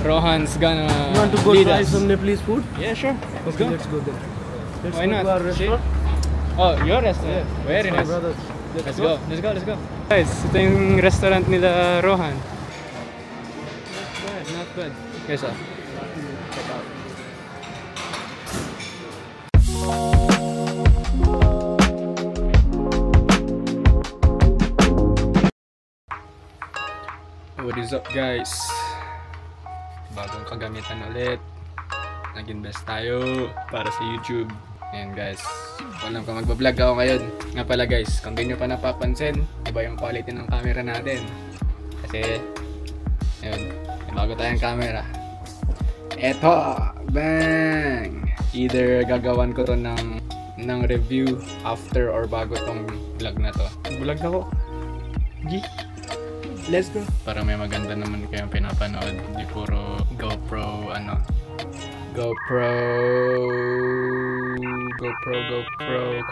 Rohan's gonna You want to go lead try us. some Nepalese food? Yeah, sure. Let's Okay, go. let's go then. Let's Why go not? to our restaurant. Oh, your restaurant? Yeah, Very my nice. brothers. Let's go. Let's go. Let's go. Guys, ito yung restaurant nila Rohan. Not bad. Guys, check out. What is up, guys? Bagong kagamitan ulit. Nag-invest tayo para sa YouTube. Ayan, guys. Alam ko magbablog ako ngayon. Nga pala, guys, kung di nyo pa napapansin, iba yung quality ng camera natin. Kasi, ayun, may bago tayong camera. Eto! Bang! Either gagawan ko to ng review after or bago tong vlog na to. Vlog na ko. G. Let's go. Para may maganda naman kayong pinapanood. Hindi puro GoPro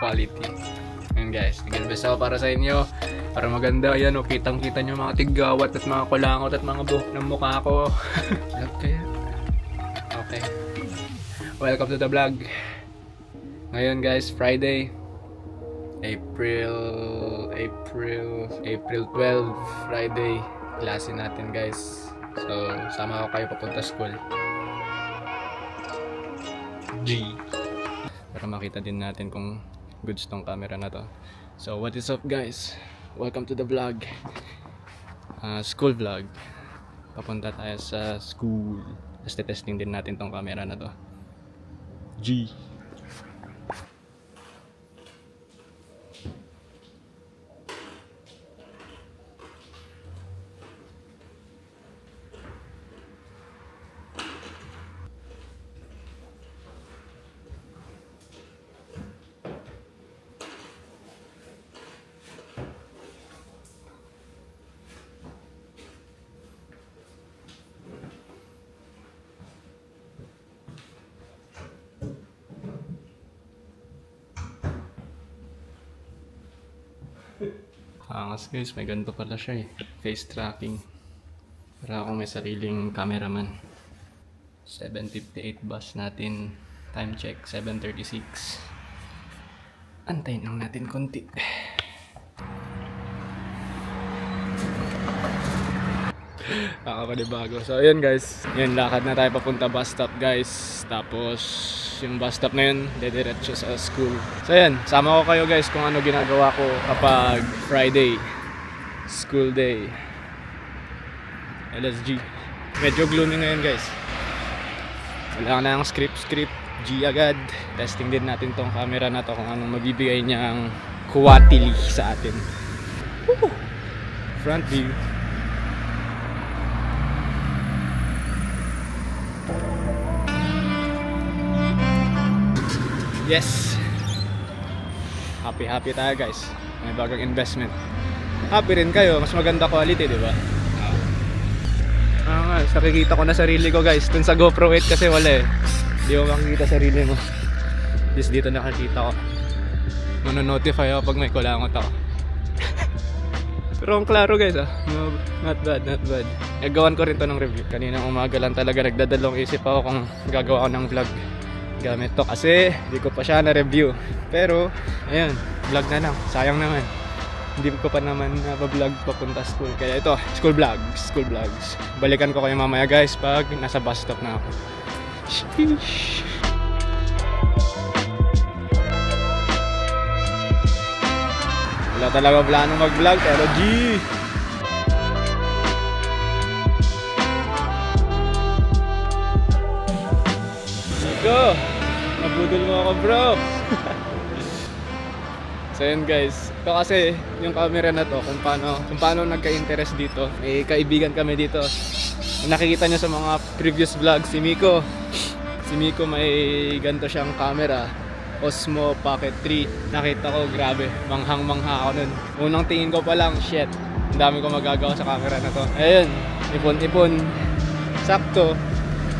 quality. Ayan, guys, nag-invest ako para sa inyo. Para maganda. Ayan, o, kitang-kita nyo mga tigawat at mga kulangot at mga buhok ng mukha ko. Vlog kaya? Okay. Welcome to the vlog. Ngayon, guys, Friday. April 12, Friday. Klase natin, guys. So, sama ko kayo papunta school. G. Para makita din natin kung goods tong camera na to. So, what is up, guys? Welcome to the vlog. School vlog. Papunta tayo sa school. Tapos testing din natin tong camera na to. G. Angas, guys, may ganito pala siya eh. Face tracking. Para akong may sariling cameraman. 7:58 bus natin. Time check, 7:36. Antayin lang natin konti. Nakakalibago. So ayun, guys. Yan, lakad na tayo papunta bus stop, guys. Tapos yung bus stop na yun, dediretso sa school. So yan, sama ko kayo, guys, kung ano ginagawa ko kapag Friday, school day. LSG. Medyo gloomy ngayon, guys. Wala na ang script. G agad. Testing din natin tong camera na to kung anong mabibigay niyang quality sa atin. Woo! Front view. Yes! Happy tayo, guys. May bagong investment. Happy rin kayo. Mas maganda quality, di ba? Nakikita ko na sarili ko, guys. Dun sa GoPro 8 kasi wala eh. Di mo makikita sarili mo. Dito nakikita ko. Manonotify ako pag may kulangot ako. Pero ang klaro, guys, not bad. Nagawan ko rin to ng review. Kaninang umaga lang talaga nagdadalong isip ako kung gagawa ko ng vlog gamit to kasi hindi ko pa siya na-review. Pero, ayun, vlog na lang. Sayang naman. Hindi ko pa naman na-vlog papunta school. Kaya ito, school vlogs. Balikan ko kayo mamaya, guys, pag nasa bus stop na ako. Sheesh. Wala talaga plano mag-vlog, pero G! Go! Nabudol mo ako, bro! So yun, guys, ito kasi yung camera na to kung paano nagka-interest dito. May kaibigan kami dito. Nakikita nyo sa mga previous vlog, si Miko may ganito siyang camera, Osmo Pocket 3. Nakita ko, grabe, manghang-mangha ako nun. Unang tingin ko pa lang, shit, ang dami ko magagawa sa camera na to. Ayun, ipon, sakto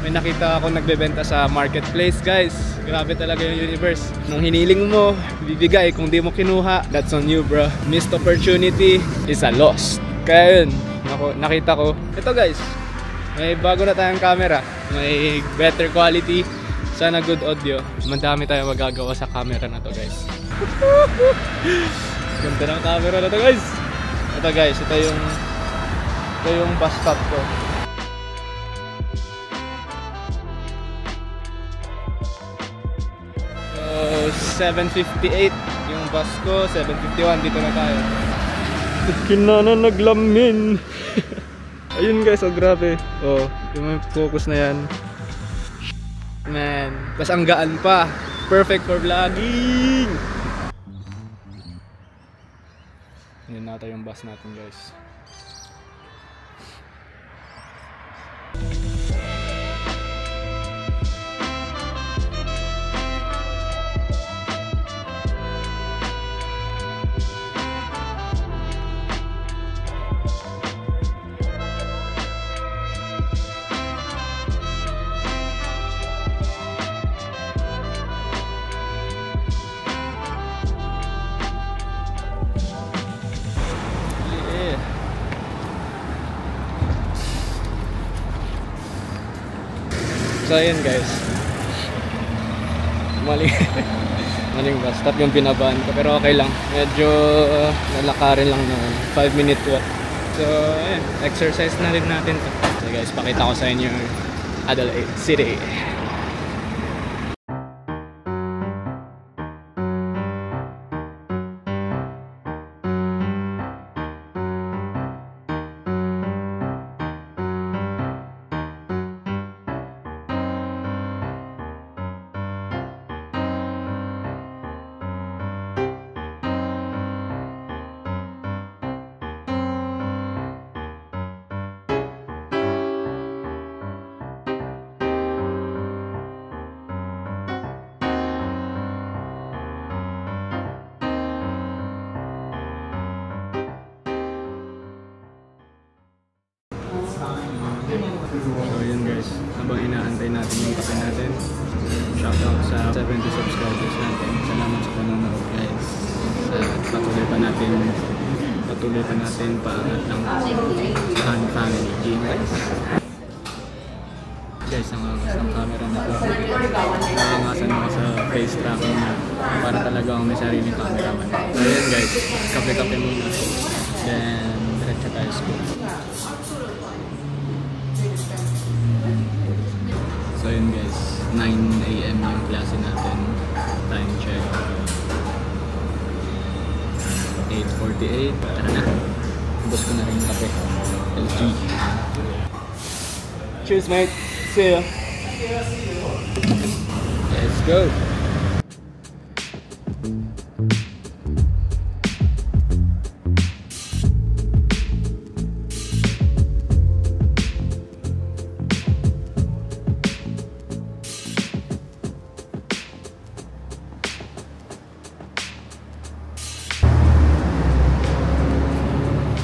may nakita ako nagbebenta sa marketplace, guys. Grabe talaga yung universe. Nung hiniling mo, bibigay. Kung di mo kinuha, that's on you, bro. Missed opportunity is a loss. Kaya yun, nakita ko. Ito, guys, May bago na tayong camera. May better quality. Sana good audio. Madami tayong magagawa sa camera na to, guys. Ganda ng camera na to, guys. Ito, guys. Ito yung bus stop ko. So, 7:58 yung bus ko. 7:51 dito na tayo. Kinana naglamin. Ayun, guys, oh grabe. Oh, yung focus na yan. Man, tas ang gaan pa. Perfect for vlogging. Yun nata yung bus natin, guys. So ayun, guys, maling bus stop yung binabaan ko, pero okay lang, medyo nalakarin lang naman, 5-minute walk. So ayun, exercise na rin natin to. So guys, pakita ko sa inyo Adelaide City. So yun, guys, habang inaantay natin yung kape natin, shoutout sa 70 subscribers natin. Salamat sa panonood, guys. Patuloy pa natin paangat ng Han Family Game, guys. Guys, ang angas ng camera na ito. Nakangasan mo sa face tracking na para talaga akong may sariling cameraman. So yun, guys, kape-kape muna. Then diretso tayo school. So yun, guys, 9 AM yung klase natin. Time check 8:48. Tara na, ubos ko na rin yung kape. LG. Cheers, mate. See ya. Let's go.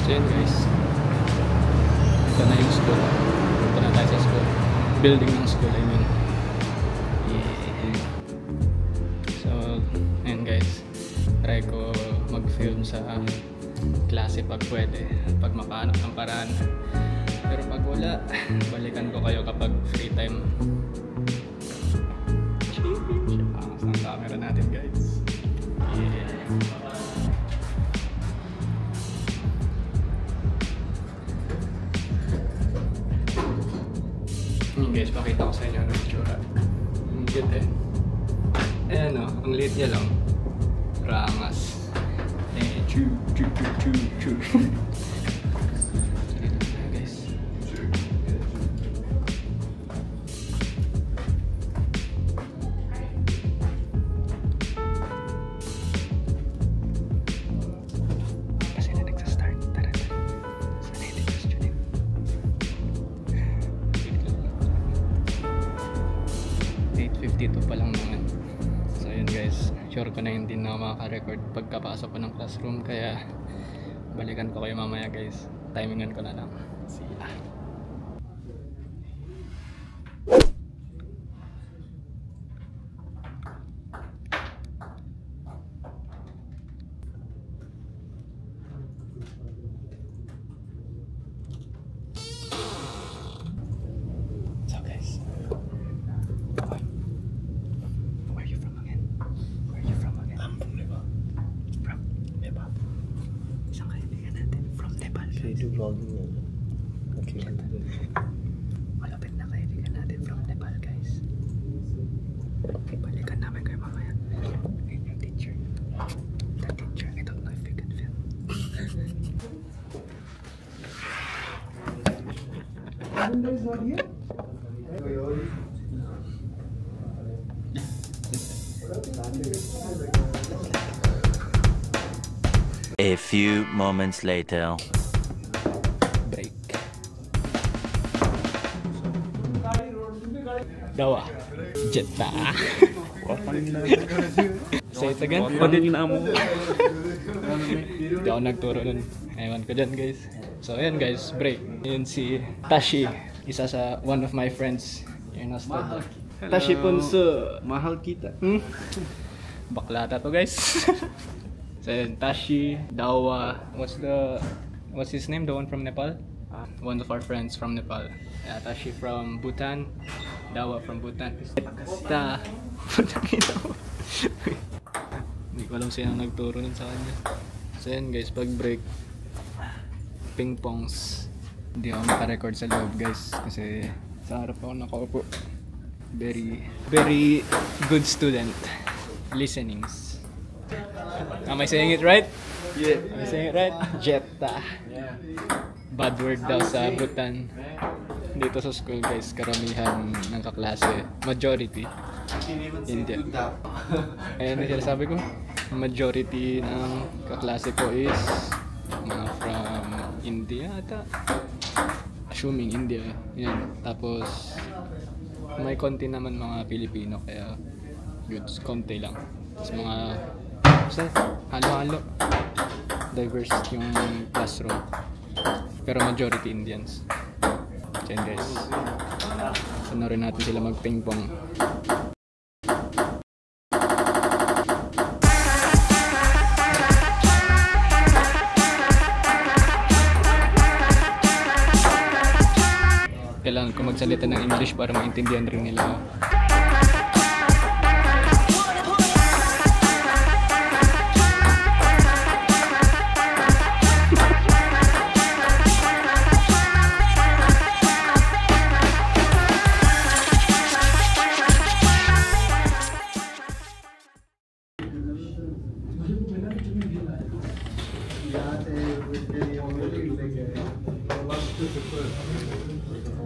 So yun, guys, ito na yung school. Ito na tayo sa school. Building ng school, I mean. Yeah. So, ayun, guys, try ko mag-film sa klase pag pwede, pag makahanap ng paraan. Pero pag wala, balikan ko kayo kapag free time. Angas ng camera natin, guys. Yeah. Guys, pakita ko sa inyo ang itsura. Ang cute eh. Ayan o, ang liit niya lang. Rangas. Eh, chew. Guys. Kasi na nagsa-start. Tara. Sana hindi question eh. 8:52 pa lang naman. So yun, guys, sure ko na hindi na makaka-record pagkapasok ko ng classroom, kaya balikan ko kayo mamaya, guys. Timingan ko na lang. See ya. A few moments later. Break. Dawa. Jetta. Say it again. What did mo? Hindi ako nagturo nun. Ewan ko dyan guys. So ayan guys, break. Yun si Tashi. Isa sa one of my friends. Yun na stud. Tashi Punso. Mahal kita. Baklata to guys. So yun, Tashi, Dawa. What's his name? The one from Nepal? One of our friends from Nepal. Yeah, Tashi from Bhutan. Dawa from Bhutan. Hindi ko alam sino nagturo nun sa kanya. So yun guys, pag break, ping pongs. Hindi ako makarecord sa loob guys kasi sa harap ako nakaupo. Very good student. Listenings. Am I saying it right? Yeah. Am I saying it right? Jetta. Bad word daw sa Bhutan. Dito sa school guys, karamihan ng kaklase, majority, India. Ayan yung sabi ko, majority ng kaklase ko is mga from India ata. Assuming India. Yan. Tapos may konti naman mga Pilipino kaya goods, konti lang. Tapos mga halo-halo. Diverse yung classroom. Pero majority Indians. So yun guys. Sonorin natin sila mag-ping-pong. Kailangan ko magsalita ng English para maintindihan rin nila.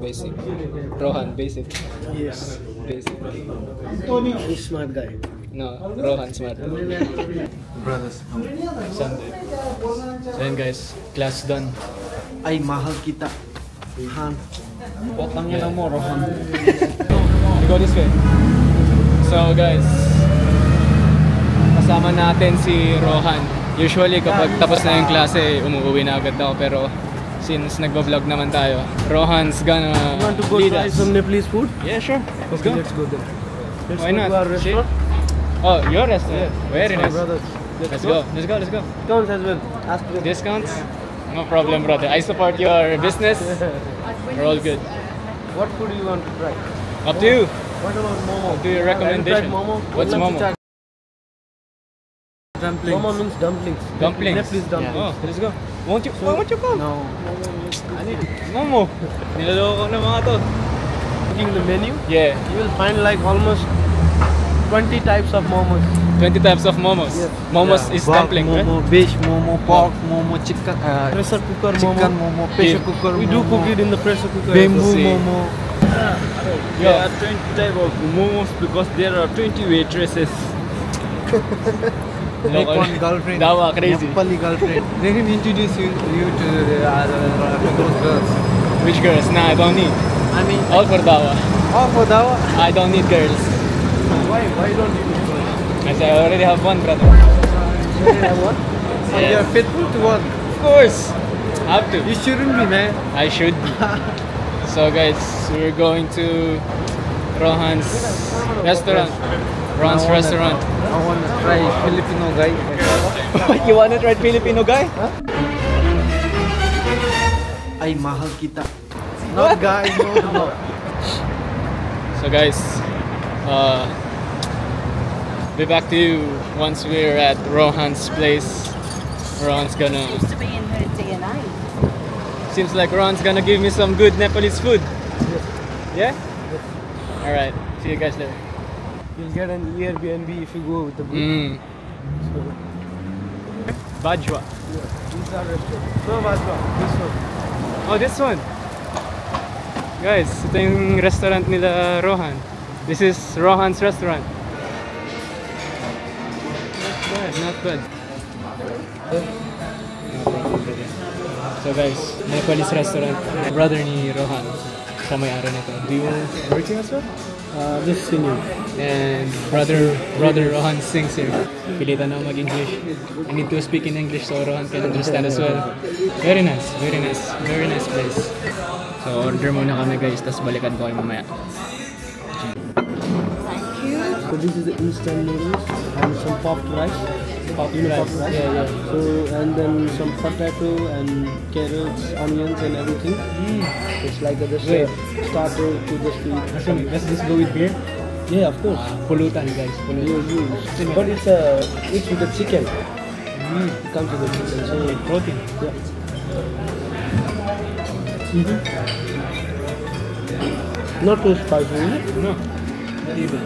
Basic. Rohan, basic. Yes. Basic. Tony is smart guy. No, Rohan smart. Brothers. Sunday. So yun guys, class done. Ay, mahal kita. Han. Potang Yeah. mo, Rohan. We go this way. So guys, kasama natin si Rohan. Usually kapag tapos na yung klase, umuwi na agad ako. Pero since nagbo-vlog naman tayo, Rohan's gonna You want to go lead try us. some Nepalese food? Yeah, sure. Let's go. Let's go there. Let's Why go not? to our restaurant. Oh, your restaurant? Very My nice. brothers. Let's go. Let's go. Let's go. Discounts as well. Ask them. Discounts? No problem, brother. I support your business. We're all good. What food do you want to try? Up to you. What about momo? Do your recommendation. Have you tried momo? What's Would love momo? to try. Momo means dumplings. Dumplings. Nepalese dumplings. Oh, let's go. Won't you come? No. Momo. Niloloko na mga to. Looking the menu, Yeah. you will find like almost 20 types of momos. 20 types of momos. Yes. Momos is dumpling, momo, right? beef momo, pork momo, chicken, Pressure cooker chicken momo. momo, pressure Yeah. cooker We momo, do cook it in the pressure cooker. bamboo See. momo. There are 20 type of momos because there are 20 waitresses. Nepal girlfriend, Dawa, crazy. Nepali girlfriend. Let him introduce you to those girls. Which girls? Nah, I don't need. I mean, All for Dawa. oh for Dawa. I don't need girls. Why don't you do it? As I already have one, brother. What? So Yeah. you're faithful to one. Of course. Have to. You shouldn't be, man. I should be. So guys, we're going to Rohan's restaurant. Rohan's restaurant. I want to try Filipino guy. You wanna try Filipino guy? Ay, mahal kita. Not guy, no. So guys, be back to you once we're at Rohan's place. Rohan's gonna... Used to be in her DNA. Seems like Rohan's gonna give me some good Nepalese food. Yeah? Alright, see you guys there. You'll get an Airbnb if you go with the group. Mm. Bajwa. These are restaurants. No, Vajra. This one. Oh, this one. Guys, ito yung restaurant nila Rohan. This is Rohan's restaurant. Not bad. So guys, Nepalese restaurant. Brother ni Rohan. Siya may-ari nito. Do you work here as well? Just singing. And brother Rohan sings here. Pilitan na ako mag-English. I need to speak in English so Rohan can understand as well. Very nice place. So order muna kami guys, tapos balikan ko kayo mamaya. So this is the instant noodles and some puffed rice. Puffed rice. Yeah. So and then some potato and carrots, onions and everything. It's like a starter to the sweet. Let's just go with beer. Yeah, of course. Pulutan guys, pulutan. But it's with the chicken. It comes with the chicken. So Protein. yeah. Not too spicy, is it? No, not even.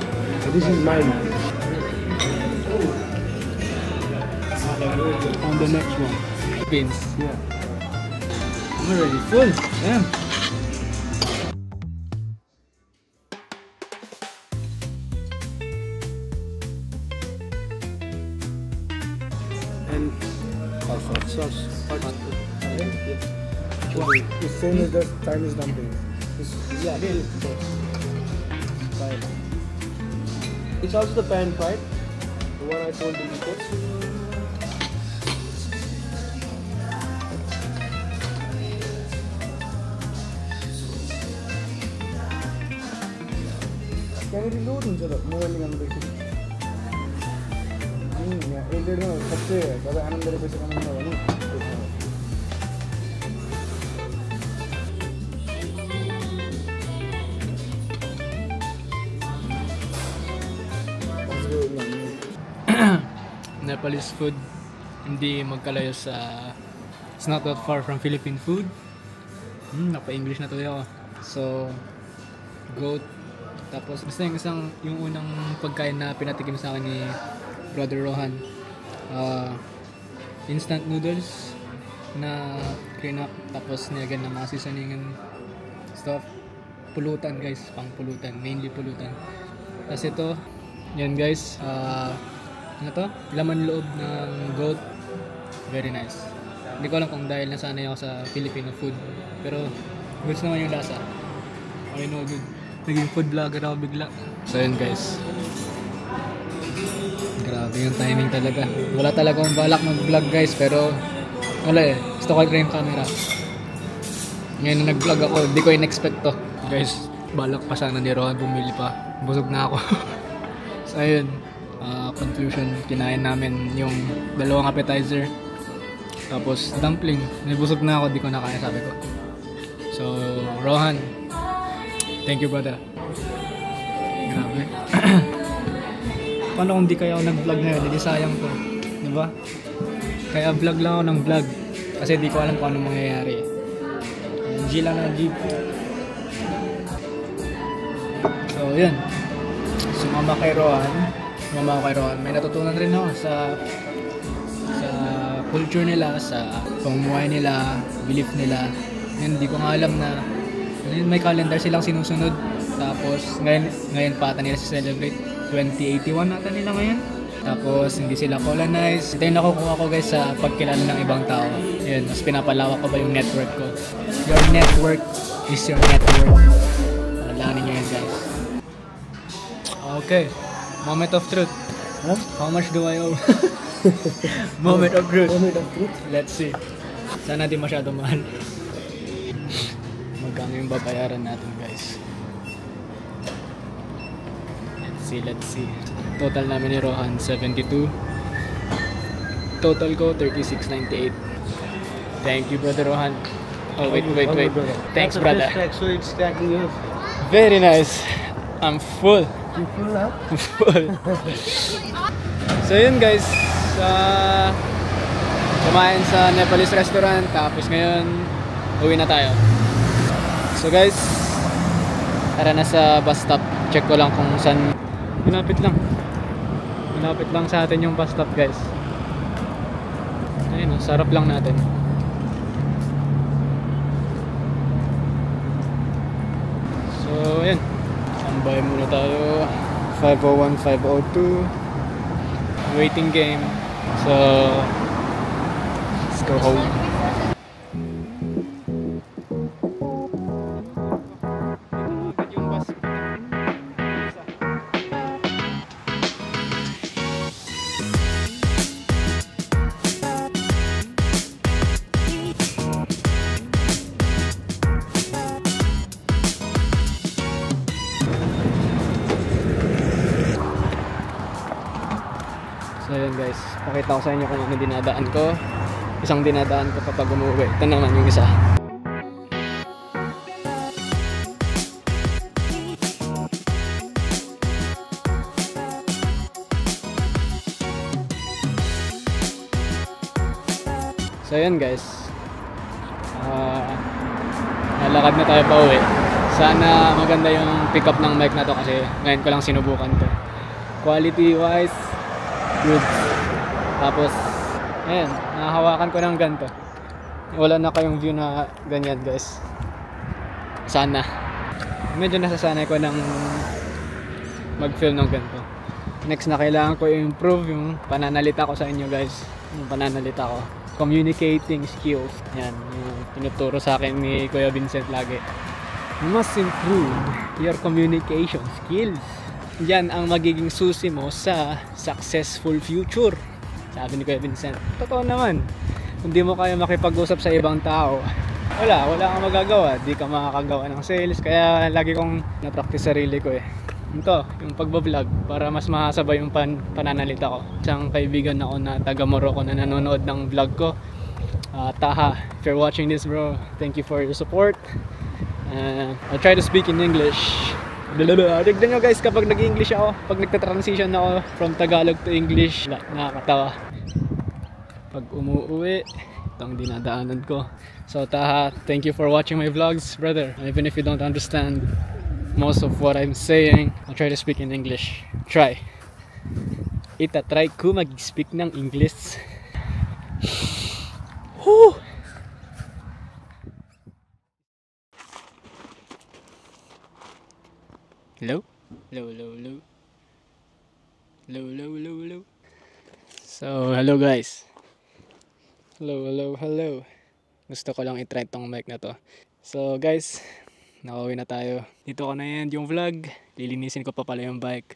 This is mine. On the next one. Beans. Yeah. I'm already full. Damn. And hot sauce. The same as the Chinese dumpling. Yeah, it is. Right. It's also the pan fried, the one I told you before. Can it reload instead of moving on the kitchen? Yeah, 8 days सबसे ज़्यादा आनंद मेरे पैसे कमाने वाला नहीं. Nepalese food, hindi magkalayo sa... It's not that far from Philippine food. Napa-English na tuloy ako. So, goat. Tapos, basta yung unang pagkain na pinatikim sa akin ni Brother Rohan. Instant noodles na clean up. Tapos, nilagyan ng mga seasoning stuff. Pulutan guys, pang pulutan. Mainly pulutan. Tapos ito, yan guys. Ano to? Laman loob ng goat. Very nice. Hindi ko alam kung dahil nasanay ako sa Filipino food. Pero goods naman yung lasa. I know good. Naging food vlogger ako bigla. So yun guys. Grabe yung timing talaga. Wala talaga akong balak mag-vlog guys. Pero wala eh. Gusto ko yung camera. Ngayon na nag-vlog ako, hindi ko in-expect to. Guys, balak pa sana ni Rohan bumili pa. Busog na ako. So ayun. Conclusion, kinain namin yung dalawang appetizer. Tapos dumpling. Nabusog na ako, di ko na kaya sabi ko. So, Rohan, thank you brother. Grabe. Paano kung di kaya ako nag-vlog ngayon? Hindi sayang to. Diba? Kaya vlog lang ako ng vlog. Kasi di ko alam kung anong mangyayari. G lang na G. So, yun. Sumama kay Rohan. May natutunan rin ako sa culture nila, sa pamumuhay nila, belief nila. Hindi ko nga alam na may calendar silang sinusunod. Tapos ngayon pa ata nila celebrate 2081 ata nila ngayon. Tapos hindi sila colonized. Ito yung nakukuha ko guys sa pagkilala ng ibang tao. Yun, mas pinapalawak ko ba yung network ko. Your network is your network. Alalahanin nyo yan guys. Okay. Moment of truth. Huh? How much do I owe? Moment of truth. Moment of truth. Let's see. Sana di masyado mahal. Magkano yung babayaran natin guys. Let's see. Total namin ni Rohan 72. Total ko 36.98. Thank you brother Rohan. Oh wait. Thanks brother. So it's stacking yours. Very nice. I'm full. You full now? Full. So yun guys, kumain sa Nepalese restaurant, tapos ngayon uwi na tayo. So guys, tara na sa bus stop. Check ko lang kung saan. Malapit lang sa atin yung bus stop guys. Ayun, sarap lang natin. Bahay muna tayo. 5:01, 5:02. Waiting game. So, let's go home. So yun guys, pakita ko sa inyo kung ano dinadaan ko. Isang dinadaan ko kapag umuwi. Ito naman yung isa. So yun guys, nalakad na tayo pa uwi. Sana maganda yung pick up ng mic na to kasi ngayon ko lang sinubukan to. Quality wise, good. Tapos, ayan, nahahawakan ko ng ganito. Wala na kayong view na ganyan guys. Sana. Medyo nasasanay ko ng mag-film ng ganito. Next na kailangan ko i-improve yung pananalita ko sa inyo guys. Yung pananalita ko. Communicating skills. Yan, yung tinuturo sa akin ni Kuya Vincent lagi. You must improve your communication skills. Yan ang magiging susi mo sa successful future. Sabi ni Kuya Vincent. Totoo naman. Kung di mo kaya makipag-usap sa ibang tao, wala kang magagawa. Di ka makakagawa ng sales. Kaya lagi kong na-practice sarili ko eh. Ito, yung pagbablog para mas mahasabay yung pananalita ko. Isang kaibigan ako na taga Morocco na nanonood ng vlog ko. Taha, if you're watching this bro, thank you for your support. I'll try to speak in English. Tignan nyo guys kapag nag-English ako, pag nagta-transition ako from Tagalog to English, nakakatawa. Pag umuwi, itong dinadaanan ko. So Taha, thank you for watching my vlogs brother. Even if you don't understand most of what I'm saying, I'll try to speak in English. Try. Itatry ko mag-speak ng English. Whew! Hello? Hello, hello, hello. Hello, hello, hello, hello. So, hello guys. Hello, hello, hello. Gusto ko lang i-try tong mic na to. So guys, nakauwi na tayo. Dito ko na yan yung vlog. Lilinisin ko pa pala yung bike.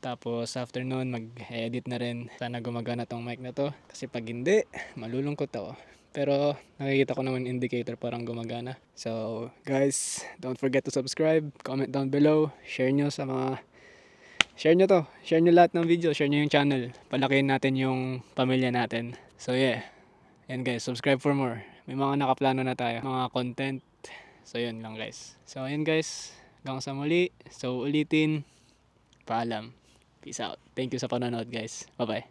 Tapos after nun, mag-edit na rin. Sana gumagana tong mic na to. Kasi pag hindi, malulungkot ako. Pero nakikita ko naman indicator parang gumagana. So guys, don't forget to subscribe. Comment down below. Share nyo sa mga... Share nyo to. Share nyo lahat ng video. Share nyo yung channel. Palakihin natin yung pamilya natin. So yeah. Yan guys, subscribe for more. May mga nakaplano na tayo. Mga content. So yun lang guys. So yun guys, hanggang sa muli. So ulitin, paalam. Peace out. Thank you sa panonood guys. Bye bye.